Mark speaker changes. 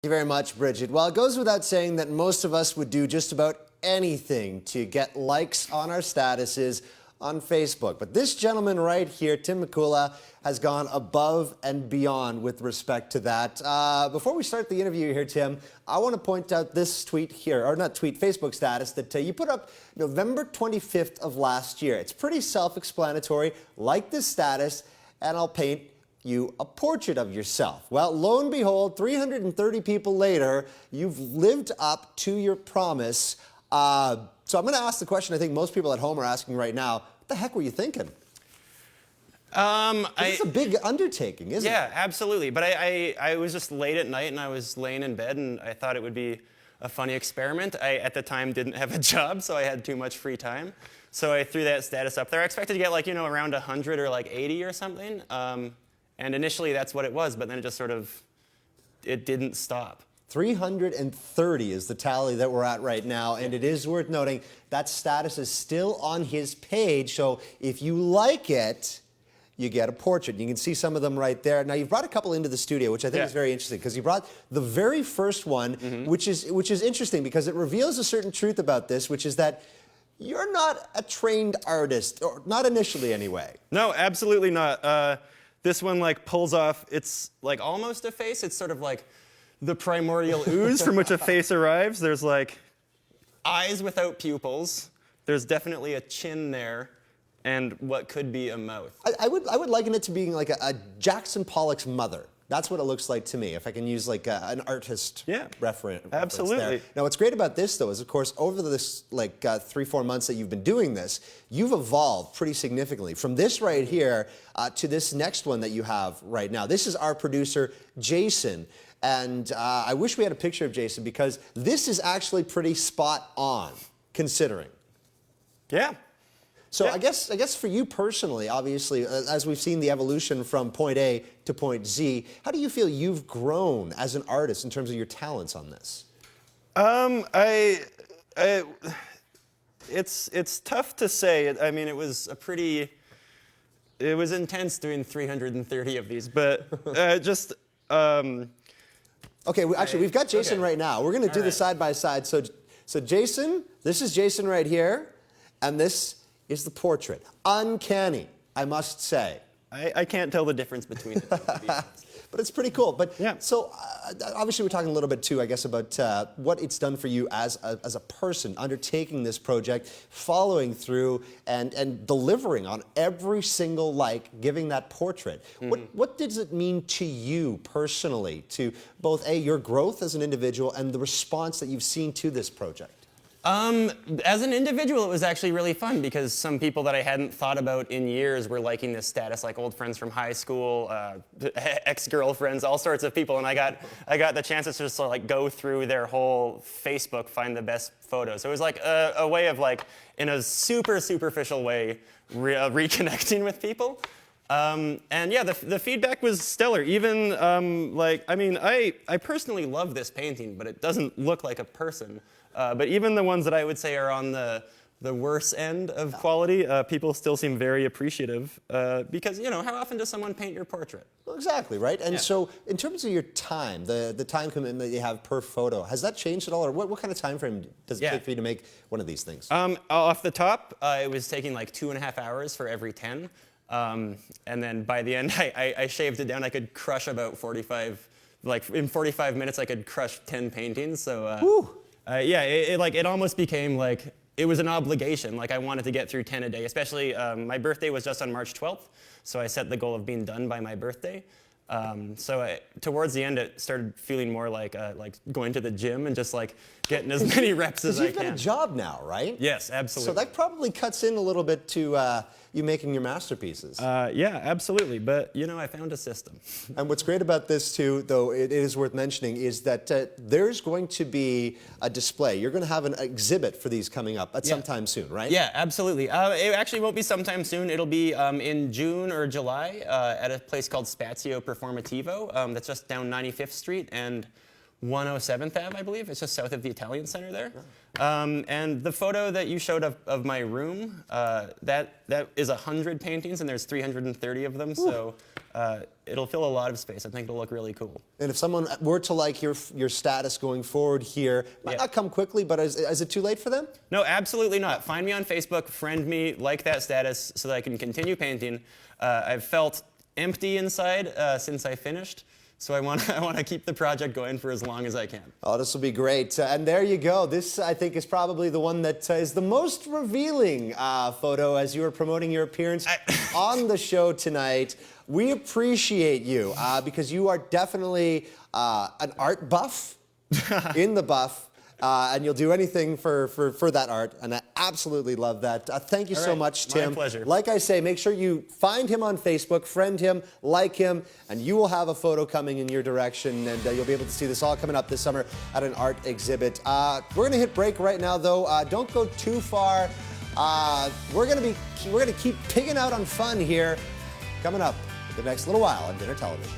Speaker 1: Thank you very much, Bridget. Well, it goes without saying that most of us would do just about anything to get likes on our statuses on Facebook. But this gentleman right here, Tim Mikula, has gone above and beyond with respect to that. Before we start the interview here, Tim, I want to point out this tweet here, or not tweet, Facebook status that you put up November 25th of last year. It's pretty self-explanatory. Like this status, and I'll paint you a portrait of yourself. Well, lo and behold, 330 people later, you've lived up to your promise. So I'm going to ask the question I think most people at home are asking right now. What the heck were you thinking? It's a big undertaking, isn't it?
Speaker 2: Yeah, absolutely. But I was just late at night and I was laying in bed and I thought it would be a funny experiment. I, at the time, didn't have a job, so I had too much free time. So I threw that status up there. I expected to get like, around 100 or like 80 or something. And initially that's what it was, but then it just sort of, it didn't stop.
Speaker 1: 330 is the tally that we're at right now, and it is worth noting that status is still on his page, so if you like it, you get a portrait. You can see some of them right there. Now, you've brought a couple into the studio, which I think is very interesting, because you brought the very first one, which is interesting, because it reveals a certain truth about this, which is that you're not a trained artist, or not initially anyway.
Speaker 2: No, absolutely not. This one like pulls off, it's like almost a face. It's sort of like the primordial ooze from which a face arrives. There's like eyes without pupils. There's definitely a chin there and what could be a mouth.
Speaker 1: I would liken it to being like a Jackson Pollock's mother. That's what it looks like to me, if I can use like an artist reference.
Speaker 2: Absolutely.
Speaker 1: There. Now, what's great about this, though, is, of course, over this like 3-4 months that you've been doing this, you've evolved pretty significantly. From this right here to this next one that you have right now. This is our producer, Jason. And I wish we had a picture of Jason, because this is actually pretty spot on, considering.
Speaker 2: Yeah.
Speaker 1: So I guess for you personally, obviously, as we've seen the evolution from point A to point Z, how do you feel you've grown as an artist in terms of your talents on this?
Speaker 2: It's tough to say. I mean, it was intense doing 330 of these, but
Speaker 1: Okay, actually, we've got Jason right now. We're going to do this side by side. So Jason, this is Jason right here, and this is the portrait. Uncanny, I must say.
Speaker 2: I can't tell the difference between the two, to be honest.
Speaker 1: But it's pretty cool. But so obviously we're talking a little bit too, I guess, about what it's done for you as a person, undertaking this project, following through and delivering on every single giving that portrait. What does it mean to you personally, to both your growth as an individual and the response that you've seen to this project?
Speaker 2: As an individual, it was actually really fun, because some people that I hadn't thought about in years were liking this status, like old friends from high school, ex-girlfriends, all sorts of people, and I got the chance to just like go through their whole Facebook, find the best photos. So it was like a way of like, in a super superficial way, reconnecting with people. And yeah, the feedback was stellar. Even I personally love this painting, but it doesn't look like a person. But even the ones that I would say are on the worse end of quality, people still seem very appreciative, because, how often does someone paint your portrait?
Speaker 1: Well, exactly, right? And so in terms of your time, the time commitment that you have per photo, has that changed at all? Or what kind of time frame does it take for you to make one of these things?
Speaker 2: Off the top, it was taking like 2.5 hours for every 10. And then by the end, I shaved it down. I could crush about 45, like in 45 minutes, I could crush 10 paintings. So yeah, it almost became like, it was an obligation. Like I wanted to get through 10 a day, especially my birthday was just on March 12th. So I set the goal of being done by my birthday. Towards the end, it started feeling more like going to the gym and just like getting as many reps as I can.
Speaker 1: You've got a job now, right?
Speaker 2: Yes, absolutely.
Speaker 1: So that probably cuts in a little bit to you making your masterpieces.
Speaker 2: Yeah, absolutely. But, I found a system.
Speaker 1: And what's great about this, too, though it is worth mentioning, is that there's going to be a display. You're going to have an exhibit for these coming up at sometime soon, right?
Speaker 2: Yeah, absolutely. It actually won't be sometime soon. It'll be in June or July at a place called Spazio Performativo. That's just down 95th Street. And 107th Ave, I believe. It's just south of the Italian Center there. And the photo that you showed of my room, that is 100 paintings, and there's 330 of them. So it'll fill a lot of space. I think it'll look really cool.
Speaker 1: And if someone were to like your status going forward here, might not come quickly, but is it too late for them?
Speaker 2: No, absolutely not. Find me on Facebook, friend me, like that status so that I can continue painting. I've felt empty inside since I finished. So I want to keep the project going for as long as I can.
Speaker 1: Oh, this will be great. And there you go. This, I think, is probably the one that is the most revealing photo as you were promoting your appearance on the show tonight. We appreciate you because you are definitely an art buff in the buff. And you'll do anything for that art, and I absolutely love that. Thank you so much, Tim.
Speaker 2: My pleasure.
Speaker 1: Like I say, make sure you find him on Facebook, friend him, like him, and you will have a photo coming in your direction, and you'll be able to see this all coming up this summer at an art exhibit. We're going to hit break right now, though. Don't go too far. We're going to keep pigging out on fun here coming up the next little while on Dinner Television.